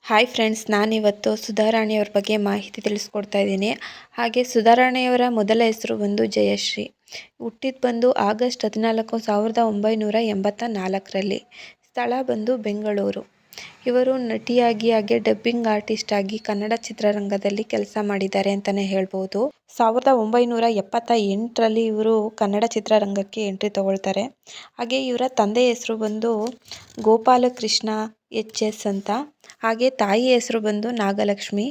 Hi friends, ನಾನಿವತ್ತು ಸುಧಾರಾಣಿಯವ್ರ ಬಗ್ಗೆ ಮಾಹಿತಿ ತಿಳಿಸ್ಕೊಡ್ತಾ ಇದ್ದೀನಿ. ಹಾಗೆ ಸುಧಾರಾಣಿಯವರ ಮೊದಲ ಹೆಸರು ಬಂದು ಜಯಶ್ರೀ. ಹುಟ್ಟಿದ್ದು ಬಂದು ಆಗಸ್ಟ್ 14, 1984ರಲ್ಲಿ. ಸ್ಥಳ ಬಂದು ಬೆಂಗಳೂರು. ಇವರು ನಟಿಯಾಗಿ ಹಾಗೆ ಡಬ್ಬಿಂಗ್ ಆರ್ಟಿಸ್ಟ್ ಆಗಿ ಕನ್ನಡ ಚಿತ್ರರಂಗದಲ್ಲಿ ಕೆಲಸ ಮಾಡಿದ್ದಾರೆ ಅಂತಲೇ ಹೇಳ್ಬೋದು. 1978ರಲ್ಲಿ ಇವರು ಕನ್ನಡ ಚಿತ್ರರಂಗಕ್ಕೆ ಎಂಟ್ರಿ ತಗೊಳ್ತಾರೆ. ಹಾಗೆ ಇವರ ತಂದೆ ಹೆಸರು ಬಂದು ಗೋಪಾಲಕೃಷ್ಣ HS ಅಂತ. ಹಾಗೆ ತಾಯಿ ಹೆಸರು ಬಂದು ನಾಗಲಕ್ಷ್ಮಿ.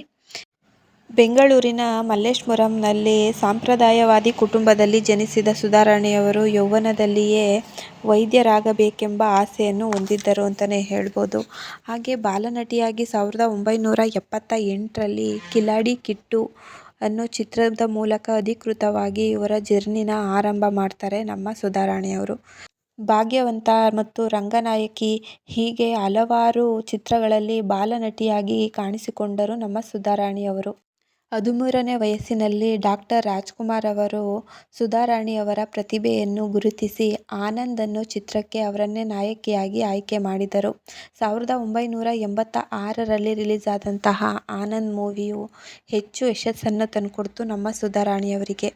ಬೆಂಗಳೂರಿನ ಮಲ್ಲೇಶ್ವರಂನಲ್ಲಿ ಸಂಪ್ರದಾಯವಾದಿ ಕುಟುಂಬದಲ್ಲಿ ಜನಿಸಿದ ಸುಧಾರಾಣಿಯವರು ಯೌವನದಲ್ಲಿಯೇ ವೈದ್ಯರಾಗಬೇಕೆಂಬ ಆಸೆಯನ್ನು ಹೊಂದಿದ್ದರು ಅಂತಲೇ ಹೇಳ್ಬೋದು. ಹಾಗೆ ಬಾಲನಟಿಯಾಗಿ 1978ರಲ್ಲಿ ಕಿಲಾಡಿ ಕಿಟ್ಟು ಅನ್ನೋ ಚಿತ್ರದ ಮೂಲಕ ಅಧಿಕೃತವಾಗಿ ಇವರ ಜರ್ನಿನ ಆರಂಭ ಮಾಡ್ತಾರೆ ನಮ್ಮ ಸುಧಾರಾಣಿಯವರು. ಭಾಗ್ಯವಂತ ಮತ್ತು ರಂಗನಾಯಕಿ ಹೀಗೆ ಹಲವಾರು ಚಿತ್ರಗಳಲ್ಲಿ ಬಾಲನಟಿಯಾಗಿ ಕಾಣಿಸಿಕೊಂಡರು ನಮ್ಮ ಸುಧಾರಾಣಿಯವರು. 13ನೇ ವಯಸ್ಸಿನಲ್ಲಿ ಡಾಕ್ಟರ್ ರಾಜ್ಕುಮಾರ್ ಅವರು ಸುಧಾರಾಣಿಯವರ ಪ್ರತಿಭೆಯನ್ನು ಗುರುತಿಸಿ ಆನಂದ್ ಅನ್ನೋ ಚಿತ್ರಕ್ಕೆ ಅವರನ್ನೇ ನಾಯಕಿಯಾಗಿ ಆಯ್ಕೆ ಮಾಡಿದರು. 1986ರಲ್ಲಿ ರಿಲೀಸ್ ಆದಂತಹ ಆನಂದ್ ಮೂವಿಯು ಹೆಚ್ಚು ಯಶಸ್ಸನ್ನು ತಂದುಕೊಡ್ತು ನಮ್ಮ ಸುಧಾರಾಣಿಯವರಿಗೆ.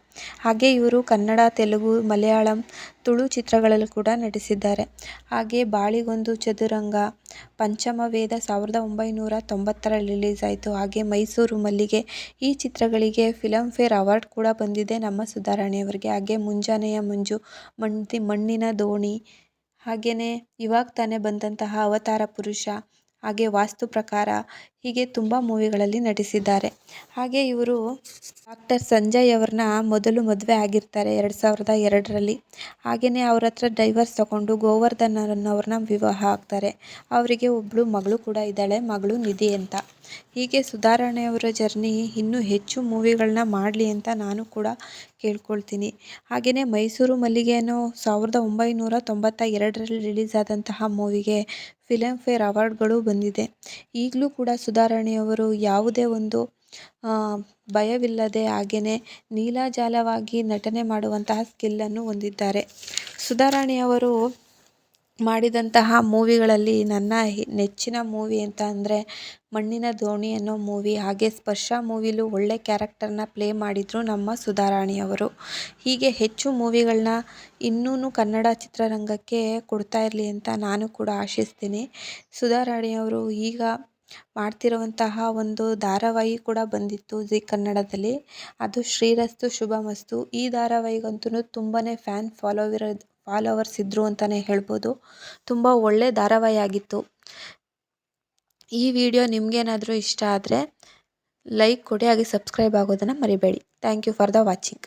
ಹಾಗೆ ಇವರು ಕನ್ನಡ, ತೆಲುಗು, ಮಲಯಾಳಂ, ತುಳು ಚಿತ್ರಗಳಲ್ಲೂ ಕೂಡ ನಟಿಸಿದ್ದಾರೆ. ಹಾಗೆ ಬಾಳಿಗೊಂದು ಚದುರಂಗ, ಪಂಚಮವೇದ 1990ರಲ್ಲಿ ರಿಲೀಸ್ ಆಯಿತು. ಹಾಗೆ ಮೈಸೂರು ಮಲ್ಲಿಗೆ ಈ ಚಿತ್ರಗಳಿಗೆ ಫಿಲಂಫೇರ್ ಅವಾರ್ಡ್ ಕೂಡ ಬಂದಿದೆ ನಮ್ಮ ಸುಧಾರಾಣಿಯವರಿಗೆ. ಹಾಗೆ ಮುಂಜಾನೆಯ ಮಂಜು, ಮಣ್ಣಿನ ದೋಣಿ, ಹಾಗೆಯೇ ಇವಾಗ ತಾನೇ ಬಂದಂತಹ ಅವತಾರ ಪುರುಷ, ಹಾಗೆ ವಾಸ್ತು ಪ್ರಕಾರ ಹೀಗೆ ತುಂಬ ಮೂವಿಗಳಲ್ಲಿ ನಟಿಸಿದ್ದಾರೆ. ಹಾಗೆ ಇವರು ಡಾಕ್ಟರ್ ಸಂಜಯ್ ಅವ್ರನ್ನ ಮೊದಲು ಮದುವೆ ಆಗಿರ್ತಾರೆ 2002ರಲ್ಲಿ. ಹಾಗೆಯೇ ಅವ್ರ ಹತ್ರ ಡೈವರ್ಸ್ ತಗೊಂಡು ಗೋವರ್ಧನ್ ಅವ್ರನ್ನ ವಿವಾಹ ಆಗ್ತಾರೆ. ಅವರಿಗೆ ಒಬ್ಬಳು ಮಗಳು ಕೂಡ ಇದ್ದಾಳೆ, ಮಗಳು ನಿಧಿ ಅಂತ. ಹೀಗೆ ಸುಧಾರಾಣಿಯವರ ಜರ್ನಿ ಇನ್ನೂ ಹೆಚ್ಚು ಮೂವಿಗಳನ್ನ ಮಾಡಲಿ ಅಂತ ನಾನು ಕೂಡ ಕೇಳ್ಕೊಳ್ತೀನಿ. ಹಾಗೆಯೇ ಮೈಸೂರು ಮಲ್ಲಿಗೆ ಅನ್ನೋ 1992ರಲ್ಲಿ ರಿಲೀಸ್ ಆದಂತಹ ಮೂವಿಗೆ ಫಿಲಂಫೇರ್ ಅವಾರ್ಡ್ಗಳು ಬಂದಿದೆ. ಈಗಲೂ ಕೂಡ ಸುಧಾರಾಣಿಯವರು ಯಾವುದೇ ಒಂದು ಭಯವಿಲ್ಲದೆ ಹಾಗೆಯೇ ನೀಲಾಜಾಲವಾಗಿ ನಟನೆ ಮಾಡುವಂತಹ ಸ್ಕಿಲ್ಲನ್ನು ಹೊಂದಿದ್ದಾರೆ. ಸುಧಾರಾಣಿಯವರು ಮಾಡಿದಂತಹ ಮೂವಿಗಳಲ್ಲಿ ನನ್ನ ನೆಚ್ಚಿನ ಮೂವಿ ಅಂತ ಅಂದರೆ ಮಣ್ಣಿನ ದೋಣಿ ಅನ್ನೋ ಮೂವಿ. ಹಾಗೆ ಸ್ಪರ್ಶ ಮೂವಿಲೂ ಒಳ್ಳೆ ಕ್ಯಾರೆಕ್ಟರ್ನ ಪ್ಲೇ ಮಾಡಿದರು ನಮ್ಮ ಸುಧಾರಾಣಿಯವರು. ಹೀಗೆ ಹೆಚ್ಚು ಮೂವಿಗಳನ್ನ ಇನ್ನೂ ಕನ್ನಡ ಚಿತ್ರರಂಗಕ್ಕೆ ಕೊಡ್ತಾ ಇರಲಿ ಅಂತ ನಾನು ಕೂಡ ಆಶಿಸ್ತೀನಿ. ಸುಧಾರಾಣಿಯವರು ಈಗ ಮಾಡ್ತಿರುವಂತಹ ಒಂದು ಧಾರಾವಾಹಿ ಕೂಡ ಬಂದಿತ್ತು ಜೀ ಕನ್ನಡದಲ್ಲಿ, ಅದು ಶ್ರೀರಸ್ತು ಶುಭಮಸ್ತು. ಈ ಧಾರಾವಾಹಿಗಂತೂ ತುಂಬಾ ಫಾಲೋವರ್ಸ್ ಇದ್ದರು ಅಂತಲೇ ಹೇಳ್ಬೋದು. ತುಂಬ ಒಳ್ಳೆ ಧಾರಾವಾಹಿ ಆಗಿತ್ತು. ಈ ವಿಡಿಯೋ ನಿಮಗೇನಾದರೂ ಇಷ್ಟ ಆದರೆ ಲೈಕ್ ಕೊಡಿ, ಹಾಗೆ ಸಬ್ಸ್ಕ್ರೈಬ್ ಆಗೋದನ್ನು ಮರಿಬೇಡಿ. Thank you for the watching.